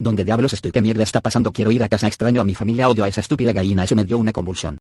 ¿Dónde diablos estoy? ¿Qué mierda está pasando? Quiero ir a casa, extraño a mi familia, odio a esa estúpida gallina, eso me dio una convulsión.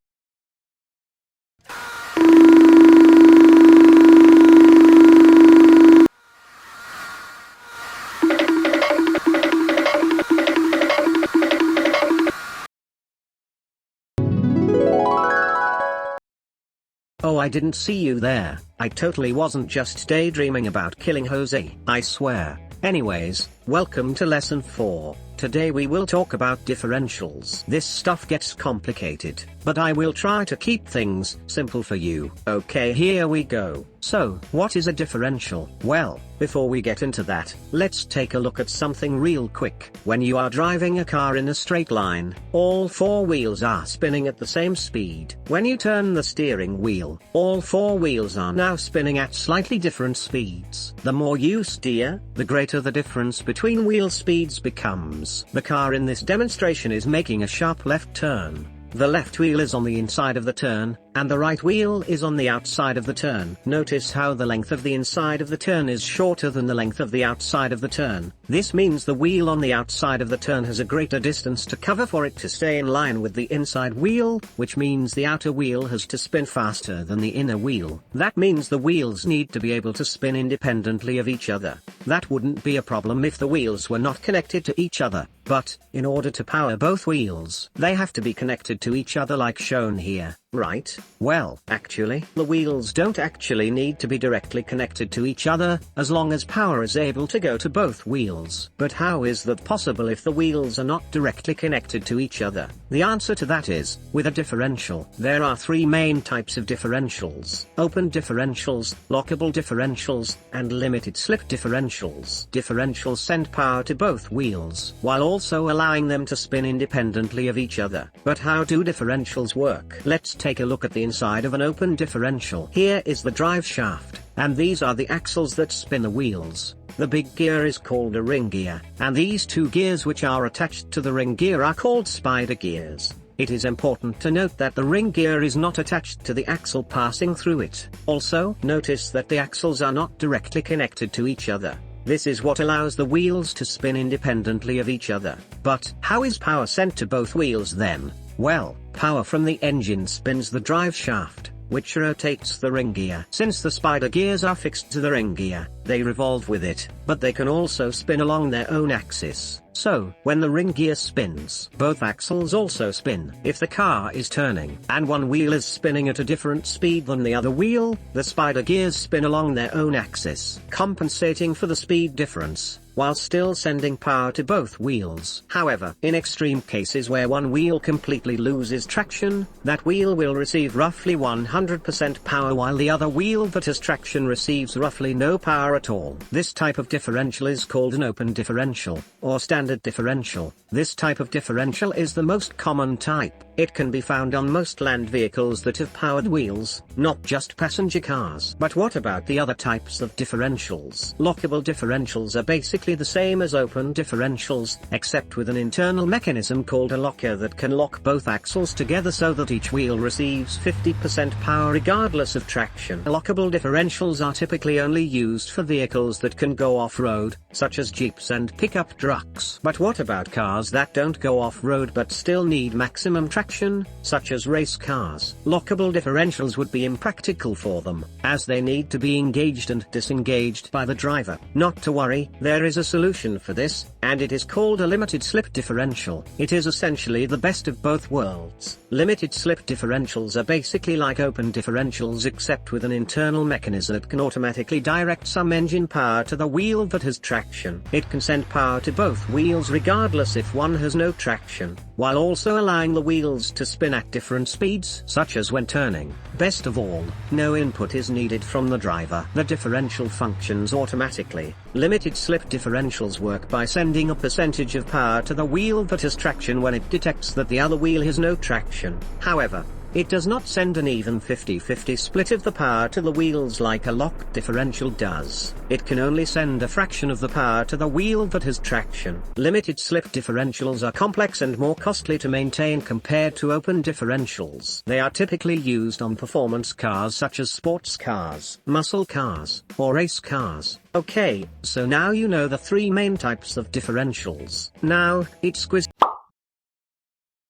Oh, I didn't see you there. I totally wasn't just daydreaming about killing Jose, I swear. Anyways, welcome to lesson 4. Today we will talk about differentials. This stuff gets complicated, but I will try to keep things simple for you. Okay, here we go. So, what is a differential? Well, before we get into that, let's take a look at something real quick. When you are driving a car in a straight line, all 4 wheels are spinning at the same speed. When you turn the steering wheel, all 4 wheels are now spinning at slightly different speeds. The more you steer, the greater the difference between wheel speeds becomes. The car in this demonstration is making a sharp left turn. The left wheel is on the inside of the turn, and the right wheel is on the outside of the turn. Notice how the length of the inside of the turn is shorter than the length of the outside of the turn. This means the wheel on the outside of the turn has a greater distance to cover for it to stay in line with the inside wheel, which means the outer wheel has to spin faster than the inner wheel. That means the wheels need to be able to spin independently of each other. That wouldn't be a problem if the wheels were not connected to each other, but, in order to power both wheels, they have to be connected to each other like shown here. Right? Well, actually, the wheels don't actually need to be directly connected to each other, as long as power is able to go to both wheels. But how is that possible if the wheels are not directly connected to each other? The answer to that is, with a differential. There are 3 main types of differentials: open differentials, lockable differentials, and limited slip differentials. Differentials send power to both wheels, while also allowing them to spin independently of each other. But how do differentials work? Let's take a look at the inside of an open differential. Here is the drive shaft, and these are the axles that spin the wheels. The big gear is called a ring gear, and these 2 gears which are attached to the ring gear are called spider gears. It is important to note that the ring gear is not attached to the axle passing through it. Also, notice that the axles are not directly connected to each other. This is what allows the wheels to spin independently of each other. But, how is power sent to both wheels then? Well, power from the engine spins the drive shaft, which rotates the ring gear. Since the spider gears are fixed to the ring gear, they revolve with it, but they can also spin along their own axis. So, when the ring gear spins, both axles also spin. If the car is turning, and one wheel is spinning at a different speed than the other wheel, the spider gears spin along their own axis, compensating for the speed difference, while still sending power to both wheels. However, in extreme cases where one wheel completely loses traction, that wheel will receive roughly 100% power while the other wheel that has traction receives roughly no power at all. This type of differential is called an open differential, or standard differential. This type of differential is the most common type. It can be found on most land vehicles that have powered wheels, not just passenger cars. But what about the other types of differentials? Lockable differentials are basically the same as open differentials, except with an internal mechanism called a locker that can lock both axles together so that each wheel receives 50% power regardless of traction. Lockable differentials are typically only used for vehicles that can go off-road, such as jeeps and pickup trucks. But what about cars that don't go off-road but still need maximum traction, such as race cars? Lockable differentials would be impractical for them, as they need to be engaged and disengaged by the driver. Not to worry, there is a solution for this, and it is called a limited slip differential. It is essentially the best of both worlds. Limited slip differentials are basically like open differentials except with an internal mechanism that can automatically direct some engine power to the wheel that has traction. It can send power to both wheels regardless if one has no traction, while also allowing the wheels to spin at different speeds, such as when turning. Best of all, no input is needed from the driver. The differential functions automatically. Limited slip differentials work by sending a percentage of power to the wheel that has traction when it detects that the other wheel has no traction. However, It does not send an even 50-50 split of the power to the wheels like a locked differential does. It can only send a fraction of the power to the wheel that has traction. Limited slip differentials are complex and more costly to maintain compared to open differentials. They are typically used on performance cars such as sports cars, muscle cars, or race cars. Okay, so now you know the three main types of differentials. Now, it's quiz.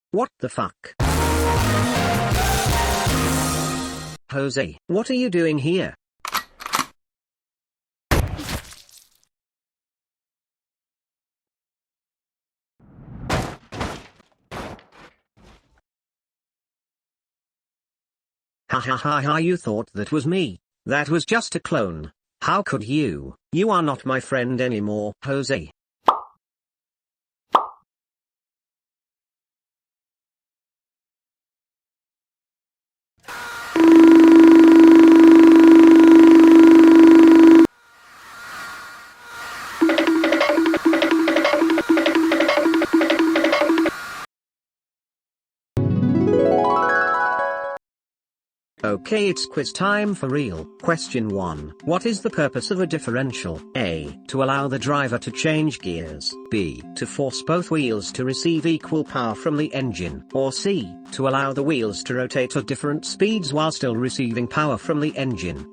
What the fuck? Jose, what are you doing here? Ha ha ha ha, you thought that was me. That was just a clone. How could you? You are not my friend anymore, Jose. Okay, it's quiz time for real. Question 1. What is the purpose of a differential? A. To allow the driver to change gears. B. To force both wheels to receive equal power from the engine. Or C. To allow the wheels to rotate at different speeds while still receiving power from the engine.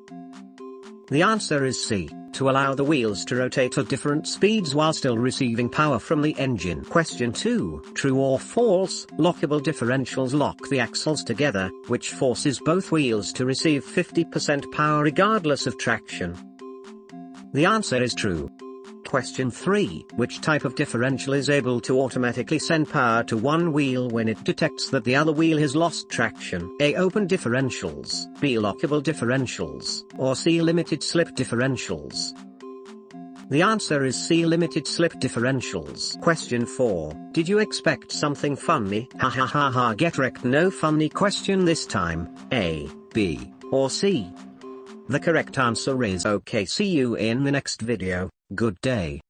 The answer is C. To allow the wheels to rotate at different speeds while still receiving power from the engine. Question 2. True or false? Lockable differentials lock the axles together, which forces both wheels to receive 50% power regardless of traction. The answer is true. Question 3. Which type of differential is able to automatically send power to one wheel when it detects that the other wheel has lost traction? A. Open differentials, B. Lockable differentials, or C. Limited slip differentials. The answer is C. Limited slip differentials. Question 4. Did you expect something funny? Ha ha ha ha, get wrecked. No funny question this time. A, B, or C? The correct answer is okay. See you in the next video. Good day.